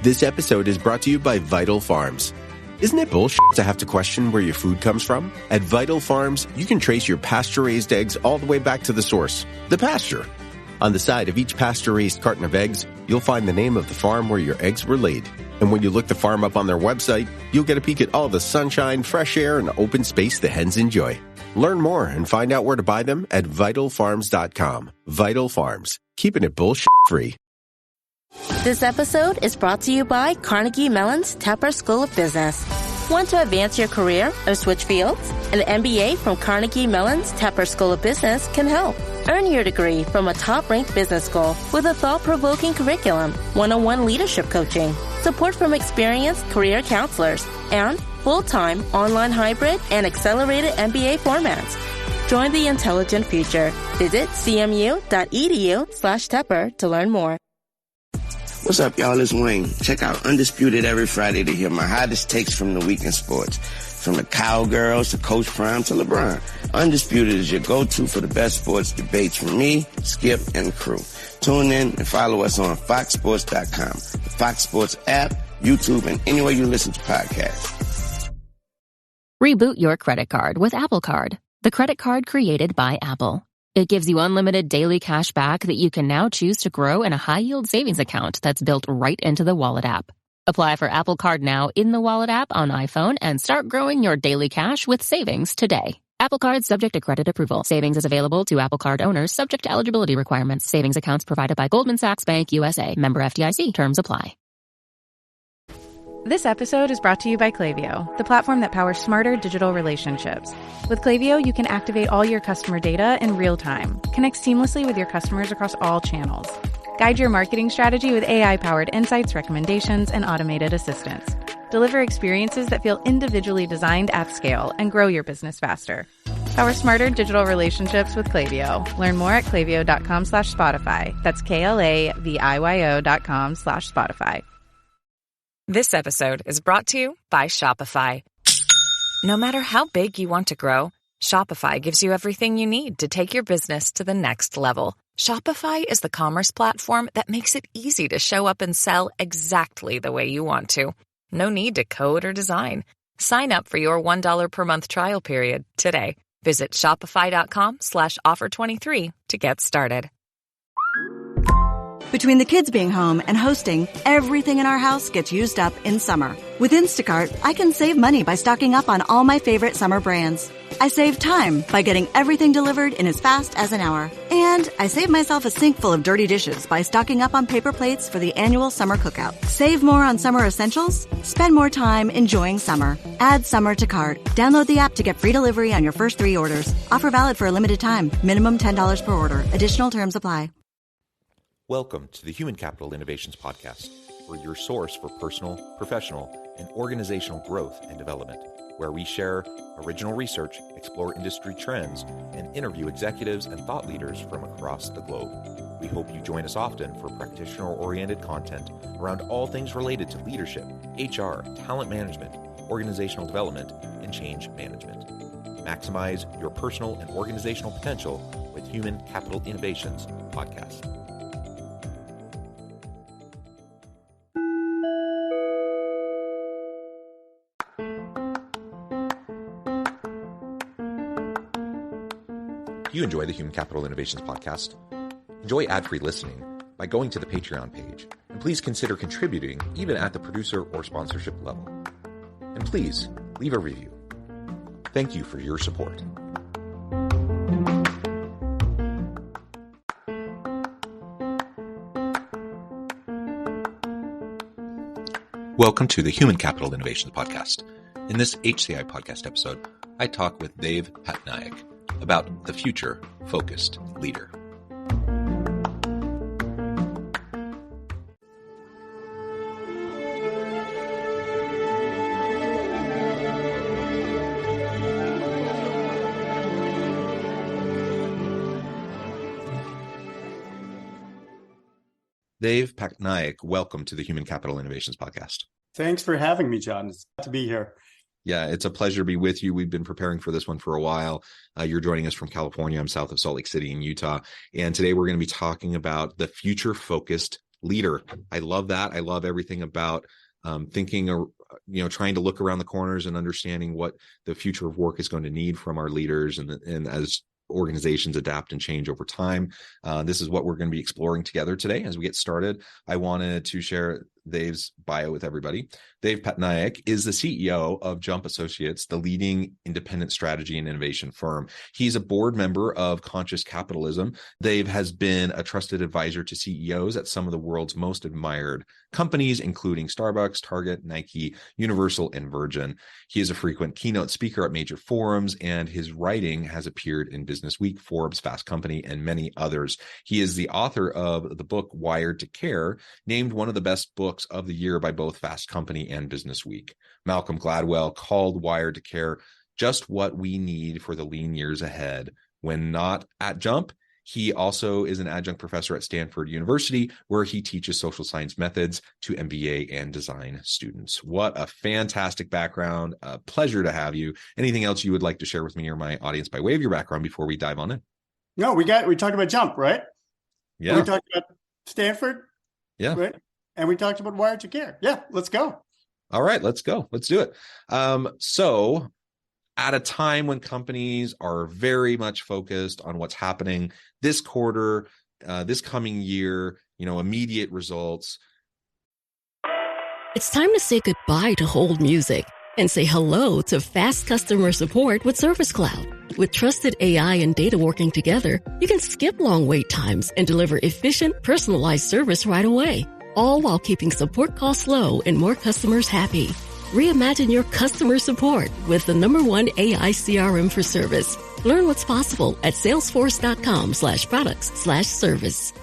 This episode is brought to you by Vital Farms. Isn't it bullshit to have to question where your food comes from? At Vital Farms, you can trace your pasture-raised eggs all the way back to the source, the pasture. On the side of each pasture-raised carton of eggs, you'll find the name of the farm where your eggs were laid. And when you look the farm up on their website, you'll get a peek at all the sunshine, fresh air, and open space the hens enjoy. Learn more and find out where to buy them at vitalfarms.com. Vital Farms, keeping it bullshit-free. This episode is brought to you by Carnegie Mellon's Tepper School of Business. Want to advance your career or switch fields? An MBA from Carnegie Mellon's Tepper School of Business can help. Earn your degree from a top-ranked business school with a thought-provoking curriculum, one-on-one leadership coaching, support from experienced career counselors, and full-time, online hybrid, and accelerated MBA formats. Join the intelligent future. Visit cmu.edu/Tepper to learn more. What's up, y'all? It's Wayne. Check out Undisputed every Friday to hear my hottest takes from the week in sports. From the Cowgirls to Coach Prime to LeBron. Undisputed is your go-to for the best sports debates from me, Skip, and the crew. Tune in and follow us on foxsports.com, the Fox Sports app, YouTube, and anywhere you listen to podcasts. Reboot your credit card with Apple Card, the credit card created by Apple. It gives you unlimited daily cash back that you can now choose to grow in a high-yield savings account that's built right into the Wallet app. Apply for Apple Card now in the Wallet app on iPhone and start growing your daily cash with savings today. Apple Card subject to credit approval. Savings is available to Apple Card owners subject to eligibility requirements. Savings accounts provided by Goldman Sachs Bank USA. Member FDIC. Terms apply. This episode is brought to you by Klaviyo, the platform that powers smarter digital relationships. With Klaviyo, you can activate all your customer data in real time, connect seamlessly with your customers across all channels, guide your marketing strategy with AI-powered insights, recommendations, and automated assistance. Deliver experiences that feel individually designed at scale and grow your business faster. Power smarter digital relationships with Klaviyo. Learn more at klaviyo.com/Spotify. That's KLAVIYO.com/Spotify. This episode is brought to you by Shopify. No matter how big you want to grow, Shopify gives you everything you need to take your business to the next level. Shopify is the commerce platform that makes it easy to show up and sell exactly the way you want to. No need to code or design. Sign up for your $1 per month trial period today. Visit shopify.com/offer23 to get started. Between the kids being home and hosting, everything in our house gets used up in summer. With Instacart, I can save money by stocking up on all my favorite summer brands. I save time by getting everything delivered in as fast as an hour. And I save myself a sink full of dirty dishes by stocking up on paper plates for the annual summer cookout. Save more on summer essentials? Spend more time enjoying summer. Add summer to cart. Download the app to get free delivery on your first 3 orders. Offer valid for a limited time. Minimum $10 per order. Additional terms apply. Welcome to the Human Capital Innovations Podcast, where your source for personal, professional, and organizational growth and development, where we share original research, explore industry trends, and interview executives and thought leaders from across the globe. We hope you join us often for practitioner-oriented content around all things related to leadership, HR, talent management, organizational development, and change management. Maximize your personal and organizational potential with Human Capital Innovations Podcast. If you enjoy the Human Capital Innovations Podcast, enjoy ad-free listening by going to the Patreon page, and please consider contributing even at the producer or sponsorship level. And please leave a review. Thank you for your support. Welcome to the Human Capital Innovations Podcast. In this HCI podcast episode, I talk with Dave Patnaik about the future-focused leader. Dave Patnaik, welcome to the Human Capital Innovations Podcast. Thanks for having me, John. It's glad to be here. Yeah, it's a pleasure to be with you. We've been preparing for this one for a while. You're joining us from California. I'm south of Salt Lake City in Utah. And today we're going to be talking about the future-focused leader. I love that. I love everything about thinking, or trying to look around the corners and understanding what the future of work is going to need from our leaders, and as organizations adapt and change over time. This is what we're going to be exploring together today. As we get started, I wanted to share Dave's bio with everybody. Dave Patnaik is the CEO of Jump Associates, the leading independent strategy and innovation firm. He's a board member of Conscious Capitalism. Dave has been a trusted advisor to CEOs at some of the world's most admired companies, including Starbucks, Target, Nike, Universal, and Virgin. He is a frequent keynote speaker at major forums, and his writing has appeared in Business Week, Forbes, Fast Company, and many others. He is the author of the book Wired to Care, named one of the best books of the year by both Fast Company and Business Week. Malcolm Gladwell called Wired to Care just what we need for the lean years ahead. When not at Jump, he also is an adjunct professor at Stanford University, where he teaches social science methods to MBA and design students. What a fantastic background. A pleasure to have you. Anything else you would like to share with me or my audience by way of your background before we dive on in? No, we talked about Jump, right? Yeah. We talked about Stanford. Yeah. Right. And we talked about Wired to Care. Yeah, let's go. All right, let's go. Let's do it. So at a time when companies are very much focused on what's happening this quarter, this coming year, immediate results. It's time to say goodbye to hold music and say hello to fast customer support with Service Cloud. With trusted AI and data working together, you can skip long wait times and deliver efficient, personalized service right away, all while keeping support costs low and more customers happy. Reimagine your customer support with the #1 AI CRM for service. Learn what's possible at salesforce.com/products/service.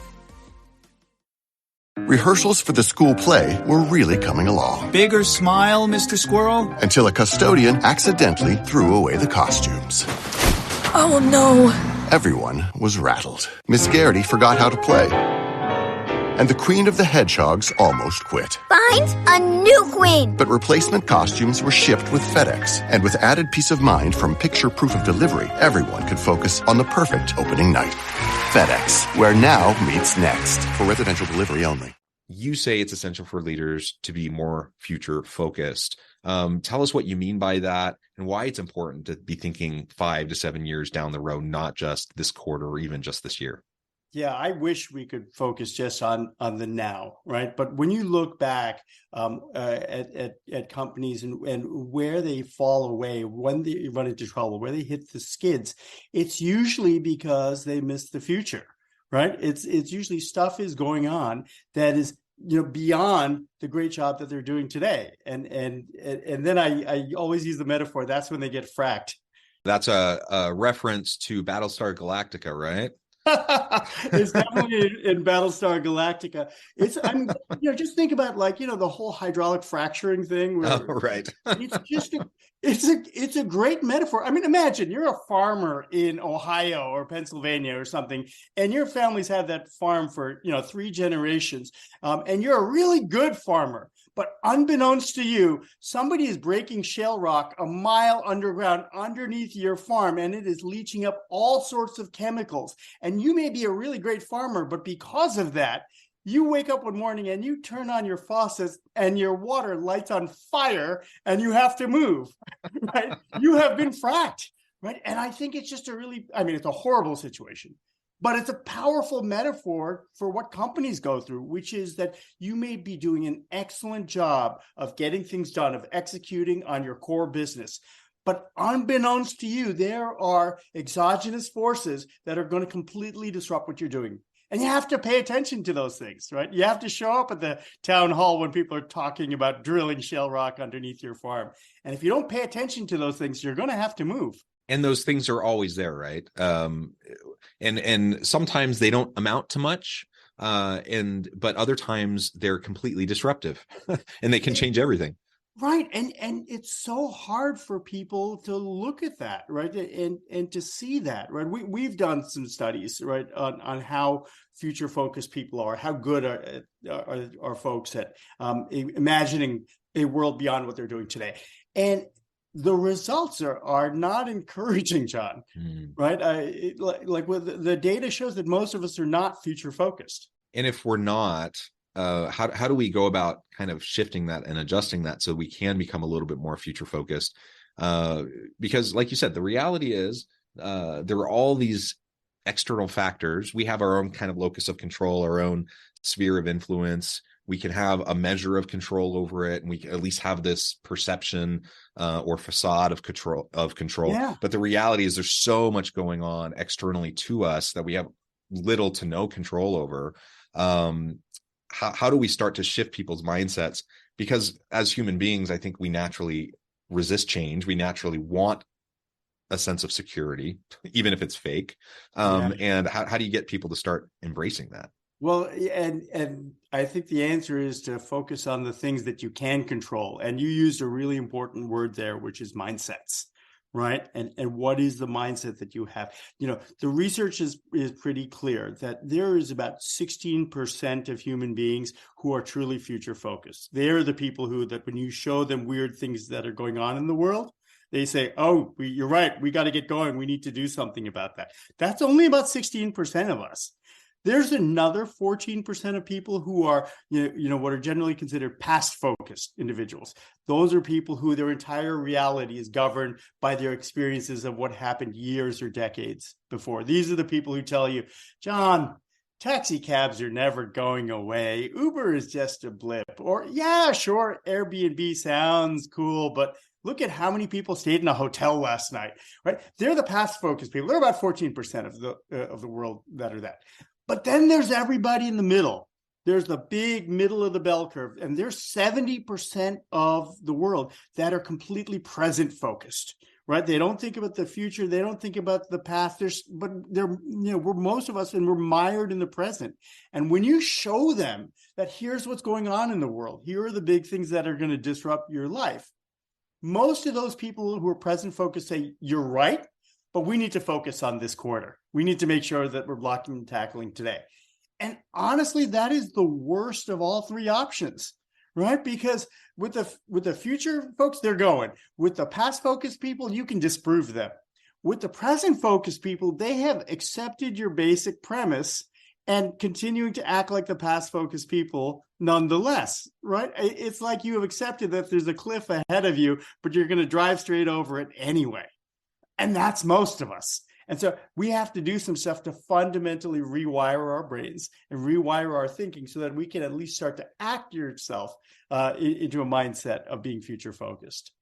Rehearsals for the school play were really coming along. Bigger smile, Mr. Squirrel? Until a custodian accidentally threw away the costumes. Oh no! Everyone was rattled. Miss Garrity forgot how to play. And the Queen of the Hedgehogs almost quit. Find a new queen! But replacement costumes were shipped with FedEx. And with added peace of mind from picture proof of delivery, everyone could focus on the perfect opening night. FedEx, where now meets next. For residential delivery only. You say it's essential for leaders to be more future focused. Tell us what you mean by that and why it's important to be thinking 5 to 7 years down the road, not just this quarter or even just this year. Yeah, I wish we could focus just on the now, right? But when you look back at companies and where they fall away, when they run into trouble, where they hit the skids, it's usually because they missed the future, right? It's usually stuff is going on that is beyond the great job that they're doing today, and then I always use the metaphor. That's when they get fracked. That's a reference to Battlestar Galactica, right? It's definitely in Battlestar Galactica. Just think about the whole hydraulic fracturing thing. Where right. It's a great metaphor. I mean, imagine you're a farmer in Ohio or Pennsylvania or something, and your family's had that farm for 3 generations, and you're a really good farmer. But unbeknownst to you, somebody is breaking shale rock a mile underground underneath your farm, and it is leaching up all sorts of chemicals. And you may be a really great farmer, but because of that, you wake up one morning and you turn on your faucets and your water lights on fire and you have to move, right? You have been fracked, right? And I think it's just it's a horrible situation. But it's a powerful metaphor for what companies go through, which is that you may be doing an excellent job of getting things done, of executing on your core business. But unbeknownst to you, there are exogenous forces that are going to completely disrupt what you're doing. And you have to pay attention to those things, right? You have to show up at the town hall when people are talking about drilling shale rock underneath your farm. And if you don't pay attention to those things, you're going to have to move. And those things are always there, right? And sometimes they don't amount to much, but other times they're completely disruptive, and they can change everything. Right, and it's so hard for people to look at that, right, and to see that, right. We've done some studies, right, on how future focused people are, how good are folks at imagining a world beyond what they're doing today, and the results are not encouraging, John. Right? The data shows that most of us are not future focused. And if we're not, how do we go about kind of shifting that and adjusting that so we can become a little bit more future focused? Because like you said, the reality is there are all these external factors. We have our own kind of locus of control, our own sphere of influence. We can have a measure of control over it, and we can at least have this perception or facade of control. Yeah. But the reality is there's so much going on externally to us that we have little to no control over. How do we start to shift people's mindsets? Because as human beings, I think we naturally resist change. We naturally want a sense of security, even if it's fake. And how do you get people to start embracing that? Well, and I think the answer is to focus on the things that you can control. And you used a really important word there, which is mindsets, right? And what is the mindset that you have? The research is pretty clear that there is about 16% of human beings who are truly future focused. They're the people that when you show them weird things that are going on in the world, they say, oh, you're right. We got to get going. We need to do something about that. That's only about 16% of us. There's another 14% of people who are, what are generally considered past-focused individuals. Those are people who their entire reality is governed by their experiences of what happened years or decades before. These are the people who tell you, John, taxi cabs are never going away. Uber is just a blip. Or, yeah, sure, Airbnb sounds cool, but look at how many people stayed in a hotel last night, right? They're the past-focused people. They're about 14% of the world that are that. But then there's everybody in the middle. There's the big middle of the bell curve. And there's 70% of the world that are completely present focused, right? They don't think about the future. They don't think about the past. We're most of us, and we're mired in the present. And when you show them that here's what's going on in the world, here are the big things that are going to disrupt your life, most of those people who are present focused say, you're right, but we need to focus on this quarter. We need to make sure that we're blocking and tackling today. And honestly, that is the worst of all three options, right? Because with the future folks, they're going. With the past focused people, you can disprove them. With the present focused people, they have accepted your basic premise and continuing to act like the past focused people nonetheless, right? It's like you have accepted that there's a cliff ahead of you, but you're going to drive straight over it anyway. And that's most of us. And so we have to do some stuff to fundamentally rewire our brains and rewire our thinking so that we can at least start to act yourself into a mindset of being future focused.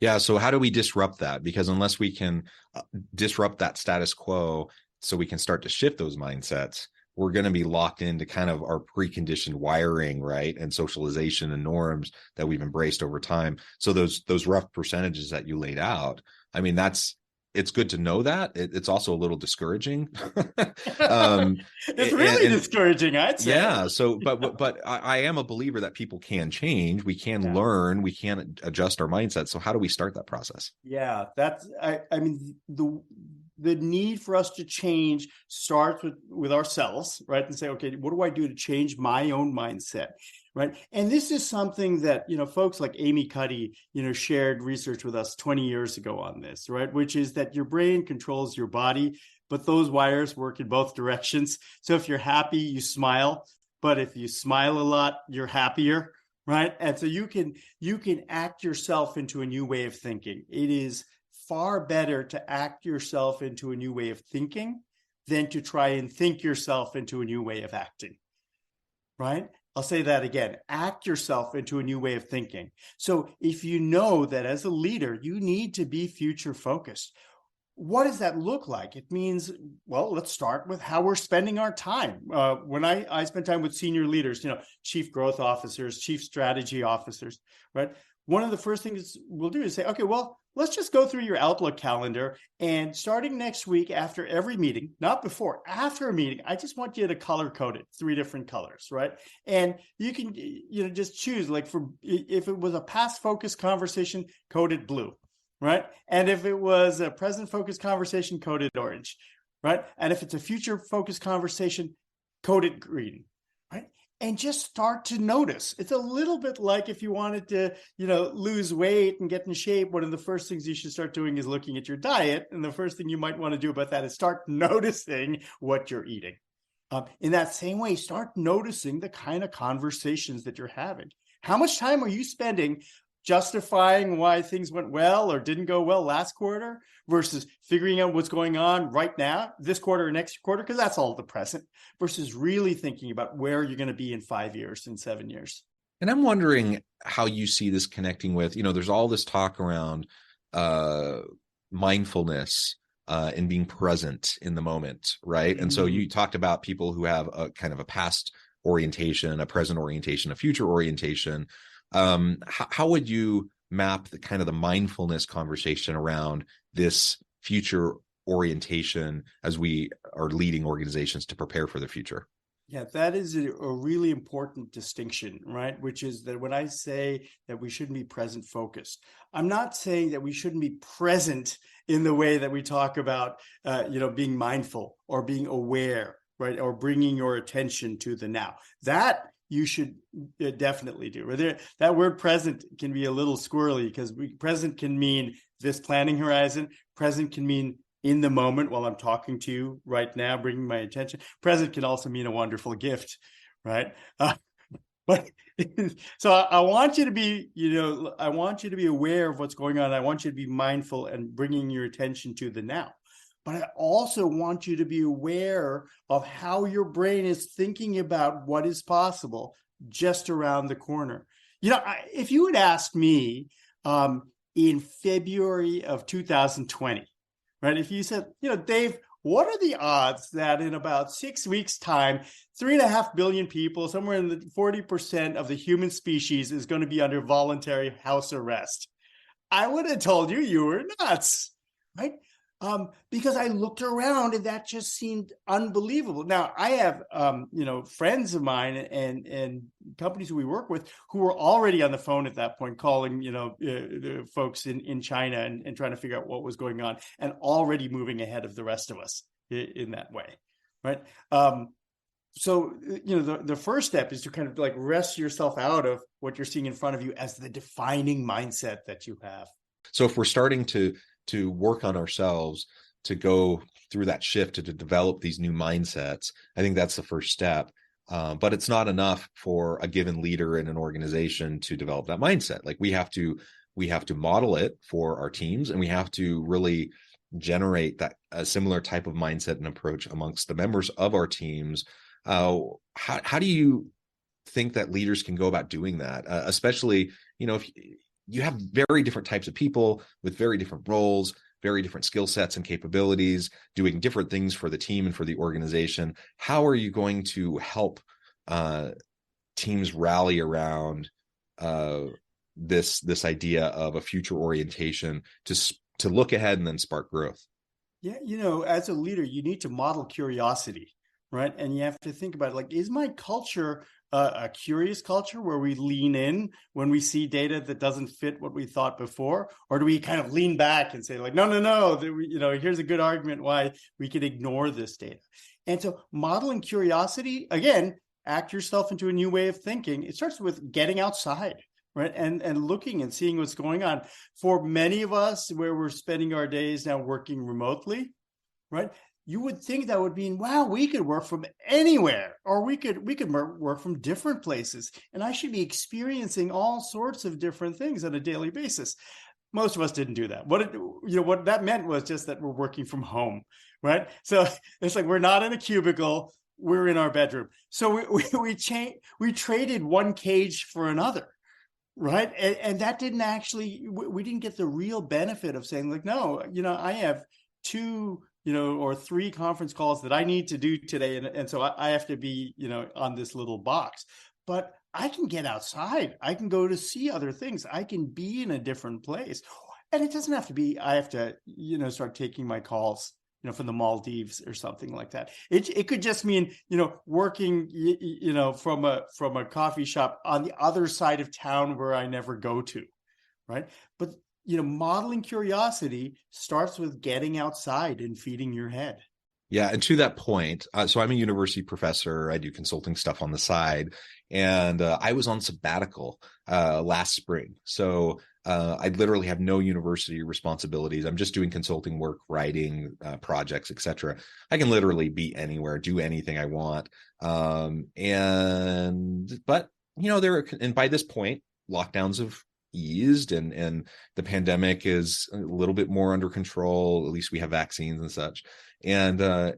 Yeah. So how do we disrupt that? Because unless we can disrupt that status quo so we can start to shift those mindsets, we're going to be locked into kind of our preconditioned wiring, right? And socialization and norms that we've embraced over time. So those rough percentages that you laid out, I mean, it's good to know that. It's also a little discouraging. It's really discouraging, I'd say. Yeah. So, but I am a believer that people can change. We can learn. We can adjust our mindset. So how do we start that process? Yeah, I mean, the need for us to change starts with ourselves, right? And say, okay, what do I do to change my own mindset, right? And this is something that, folks like Amy Cuddy, shared research with us 20 years ago on this, right? Which is that your brain controls your body, but those wires work in both directions. So if you're happy, you smile, but if you smile a lot, you're happier, right? And so you can act yourself into a new way of thinking. It is far better to act yourself into a new way of thinking than to try and think yourself into a new way of acting, right? I'll say that again, act yourself into a new way of thinking. So if you know that as a leader, you need to be future focused, what does that look like? It means, well, let's start with how we're spending our time. When I spend time with senior leaders, chief growth officers, chief strategy officers, right? One of the first things we'll do is say, okay, well, let's just go through your Outlook calendar, and starting next week after every meeting, not before, after a meeting, I just want you to color code it 3 different colors, right? And you can, just choose, like, if it was a past focused conversation, code it blue, right? And if it was a present focused conversation, code it orange, right? And if it's a future focused conversation, code it green, right? and just start to notice. It's a little bit like if you wanted to, lose weight and get in shape, one of the first things you should start doing is looking at your diet. And the first thing you might want to do about that is start noticing what you're eating. In that same way, start noticing the kind of conversations that you're having. How much time are you spending justifying why things went well or didn't go well last quarter versus figuring out what's going on right now, this quarter or next quarter, because that's all the present, versus really thinking about where you're going to be in 5 years, in 7 years. And I'm wondering how you see this connecting with, there's all this talk around mindfulness and being present in the moment, right? Mm-hmm. And so you talked about people who have a kind of a past orientation, a present orientation, a future orientation. How would you map the kind of the mindfulness conversation around this future orientation as we are leading organizations to prepare for the future? Yeah, that is a really important distinction, right? Which is that when I say that we shouldn't be present focused, I'm not saying that we shouldn't be present in the way that we talk about, being mindful or being aware, right? Or bringing your attention to the now. That you should definitely do. That word present can be a little squirrely because present can mean this planning horizon. Present can mean in the moment while I'm talking to you right now, bringing my attention. Present can also mean a wonderful gift, right? But so I want you to be, I want you to be aware of what's going on. I want you to be mindful and bringing your attention to the now. But I also want you to be aware of how your brain is thinking about what is possible just around the corner. If you had asked me in February of 2020, right? If you said, Dave, what are the odds that in about 6 weeks' time, 3.5 billion people, somewhere in the 40% of the human species is going to be under voluntary house arrest? I would have told you were nuts, right? Because I looked around and that just seemed unbelievable. Now, I have, friends of mine and companies who we work with who were already on the phone at that point, calling, the folks in China and trying to figure out what was going on and already moving ahead of the rest of us in that way, right? So, the first step is to kind of like rest yourself out of what you're seeing in front of you as the defining mindset that you have. So if we're starting to work on ourselves, to go through that shift, to develop these new mindsets, I think that's the first step. But it's not enough for a given leader in an organization to develop that mindset. Like we have to model it for our teams, and we have to really generate a similar type of mindset and approach amongst the members of our teams. How do you think that leaders can go about doing that? Especially, if you have very different types of people with very different roles, very different skill sets and capabilities, doing different things for the team and for the organization. How are you going to help teams rally around this idea of a future orientation to look ahead and then spark growth? Yeah, as a leader, you need to model curiosity, right? And you have to think about like, is my culture a curious culture where we lean in when we see data that doesn't fit what we thought before? Or do we kind of lean back and say like, no, here's a good argument why we could ignore this data? And so modeling curiosity, again, act yourself into a new way of thinking. It starts with getting outside, right? And looking and seeing what's going on. For many of us, where we're spending our days now working remotely, right? You would think that would mean, wow, we could work from anywhere, or we could work from different places, and I should be experiencing all sorts of different things on a daily basis. Most of us didn't do that. What that meant was just that we're working from home, right? So it's like we're not in a cubicle, we're in our bedroom. So we traded one cage for another, right? And that didn't actually, we didn't get the real benefit of saying like, no, I have 2 or 3 conference calls that I need to do today. And so I have to be, on this little box, but I can get outside. I can go to see other things. I can be in a different place. And it doesn't have to be, I have to, start taking my calls, from the Maldives or something like that. It could just mean, working, from a coffee shop on the other side of town where I never go to, right? But modeling curiosity starts with getting outside and feeding your head. Yeah. And to that point, so I'm a university professor. I do consulting stuff on the side. And I was on sabbatical last spring. So I literally have no university responsibilities. I'm just doing consulting work, writing projects, etc. I can literally be anywhere, do anything I want. But and by this point, lockdowns have eased and the pandemic is a little bit more under control. At least we have vaccines and such. And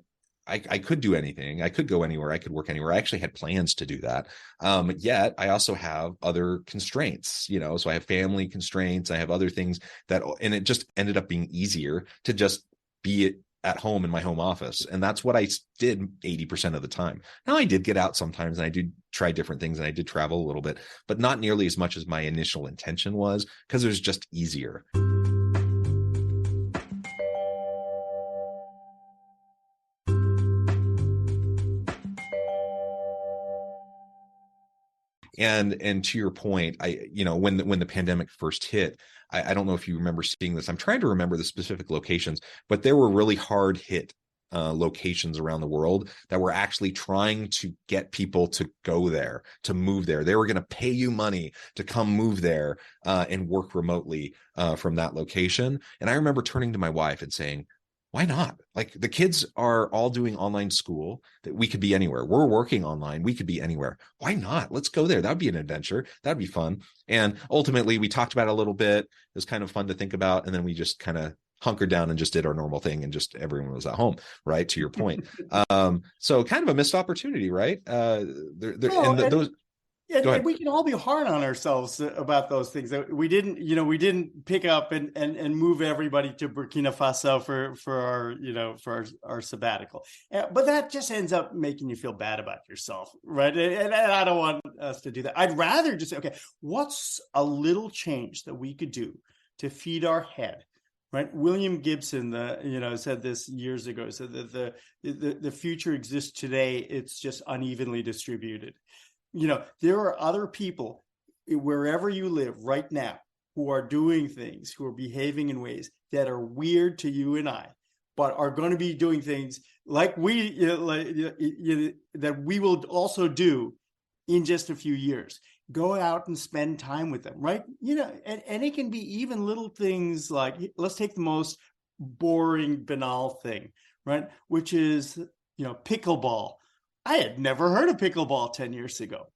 I could do anything. I could go anywhere. I could work anywhere. I actually had plans to do that. Yet I also have other constraints, so I have family constraints. I have other things and it just ended up being easier to just be at home in my home office. And that's what I did 80% of the time. Now I did get out sometimes and I did try different things and I did travel a little bit, but not nearly as much as my initial intention was because it was just easier. And to your point, when the pandemic first hit, I don't know if you remember seeing this. I'm trying to remember the specific locations, but there were really hard hit locations around the world that were actually trying to get people to go there, to move there. They were going to pay you money to come move there and work remotely from that location. And I remember turning to my wife and saying, why not? Like the kids are all doing online school, that we could be anywhere. We're working online. We could be anywhere. Why not? Let's go there. That'd be an adventure. That'd be fun. And ultimately we talked about it a little bit. It was kind of fun to think about. And then we just kind of hunkered down and just did our normal thing and just everyone was at home, right? To your point. So kind of a missed opportunity, right? And we can all be hard on ourselves about those things. We didn't pick up and move everybody to Burkina Faso for our sabbatical. But that just ends up making you feel bad about yourself, right? And I don't want us to do that. I'd rather just say, okay, what's a little change that we could do to feed our head? Right, William Gibson, said this years ago. Said that the future exists today; it's just unevenly distributed. There are other people wherever you live right now who are doing things, who are behaving in ways that are weird to you and I, but are going to be doing things like that we will also do in just a few years. Go out and spend time with them, right? And it can be even little things like, let's take the most boring, banal thing, right? Which is, pickleball. I had never heard of pickleball 10 years ago.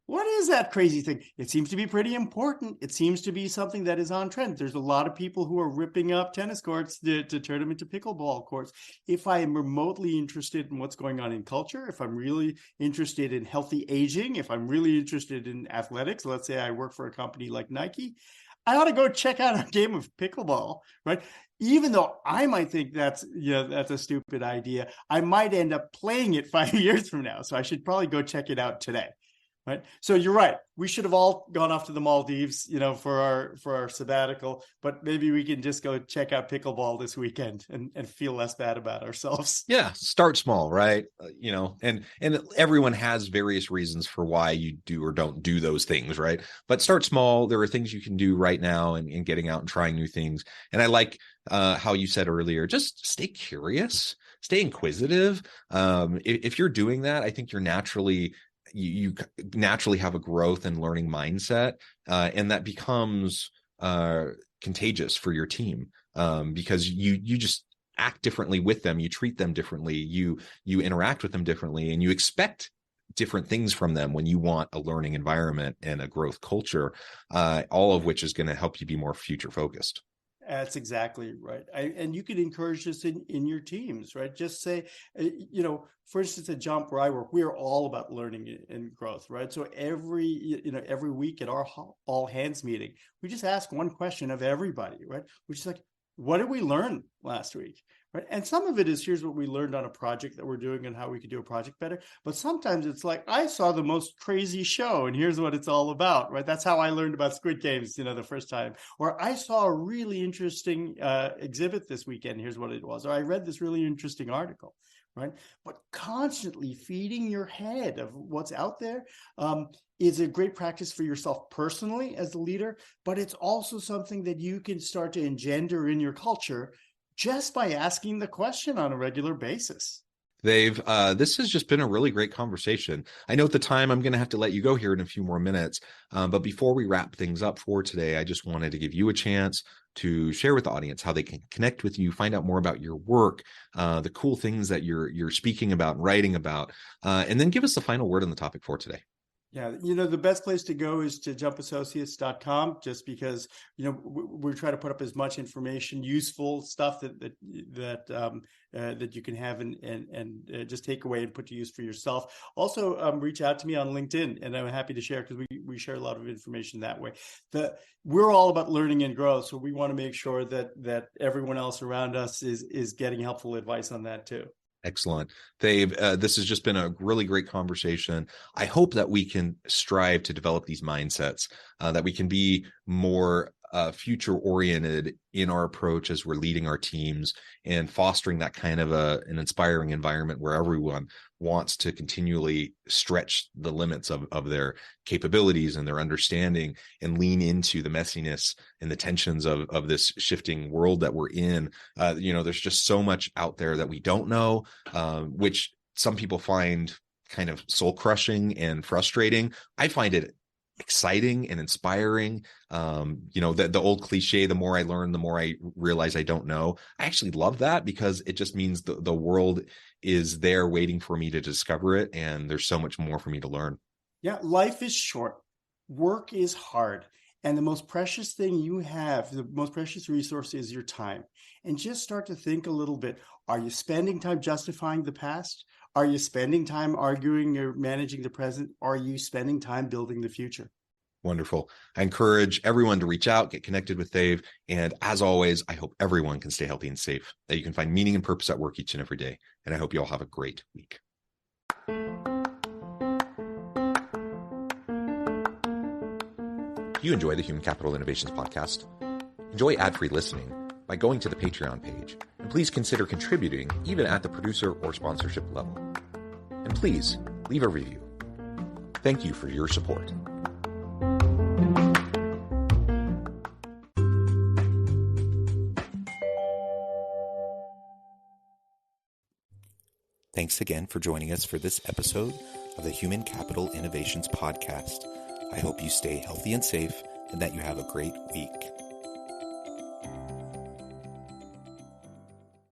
What is that crazy thing? It seems to be pretty important. It seems to be something that is on trend. There's a lot of people who are ripping up tennis courts to turn them into pickleball courts. If I am remotely interested in what's going on in culture, if I'm really interested in healthy aging, if I'm really interested in athletics, let's say I work for a company like Nike, I ought to go check out a game of pickleball, right? Even though I might think that's a stupid idea, I might end up playing it 5 years from now. So I should probably go check it out today. Right. So you're right. We should have all gone off to the Maldives, for our sabbatical, but maybe we can just go check out pickleball this weekend and feel less bad about ourselves. Yeah. Start small, right? And everyone has various reasons for why you do or don't do those things, right? But start small. There are things you can do right now and getting out and trying new things. And I like how you said earlier, just stay curious, stay inquisitive. If you're doing that, I think you're you naturally have a growth and learning mindset, and that becomes contagious for your team, because you just act differently with them, you treat them differently, you interact with them differently, and you expect different things from them when you want a learning environment and a growth culture, all of which is going to help you be more future focused. That's exactly right. And you can encourage this in your teams, right? Just say, for instance, at Jump where I work, we are all about learning and growth, right? So every week at our all hands meeting, we just ask one question of everybody, right? Which is like, what did we learn last week? Right. And some of it is, here's what we learned on a project that we're doing and how we could do a project better. But sometimes it's like, I saw the most crazy show and here's what it's all about. Right. That's how I learned about Squid Games, the first time. Or I saw a really interesting exhibit this weekend. Here's what it was. Or I read this really interesting article. Right. But constantly feeding your head of what's out there is a great practice for yourself personally as the leader. But it's also something that you can start to engender in your culture just by asking the question on a regular basis. This has just been a really great conversation. I know at the time I'm going to have to let you go here in a few more minutes. But before we wrap things up for today, I just wanted to give you a chance to share with the audience how they can connect with you, find out more about your work, the cool things that you're speaking about and writing about, and then give us the final word on the topic for today. Yeah, the best place to go is to jumpassociates.com, just because, we're trying to put up as much information, useful stuff that you can have and just take away and put to use for yourself. Also, reach out to me on LinkedIn, and I'm happy to share, because we share a lot of information that way. We're all about learning and growth, so we want to make sure that everyone else around us is getting helpful advice on that too. Excellent. Dave, this has just been a really great conversation. I hope that we can strive to develop these mindsets, that we can be more future oriented in our approach as we're leading our teams and fostering that kind of an inspiring environment where everyone wants to continually stretch the limits of their capabilities and their understanding and lean into the messiness and the tensions of this shifting world that we're in. There's just so much out there that we don't know, which some people find kind of soul crushing and frustrating. I find it exciting and inspiring. The old cliche, the more I learn, the more I realize I don't know. I actually love that, because it just means the world is there waiting for me to discover it. And there's so much more for me to learn. Yeah. Life is short. Work is hard. And the most precious thing you have, the most precious resource, is your time. And just start to think a little bit. Are you spending time justifying the past? Are you spending time arguing or managing the present? Are you spending time building the future? Wonderful. I encourage everyone to reach out, get connected with Dave. And as always, I hope everyone can stay healthy and safe, that you can find meaning and purpose at work each and every day. And I hope you all have a great week. If you enjoy the Human Capital Innovations podcast, enjoy ad-free listening by going to the Patreon page. And please consider contributing even at the producer or sponsorship level. And please leave a review. Thank you for your support. Thanks again for joining us for this episode of the Human Capital Innovations podcast. I hope you stay healthy and safe and that you have a great week.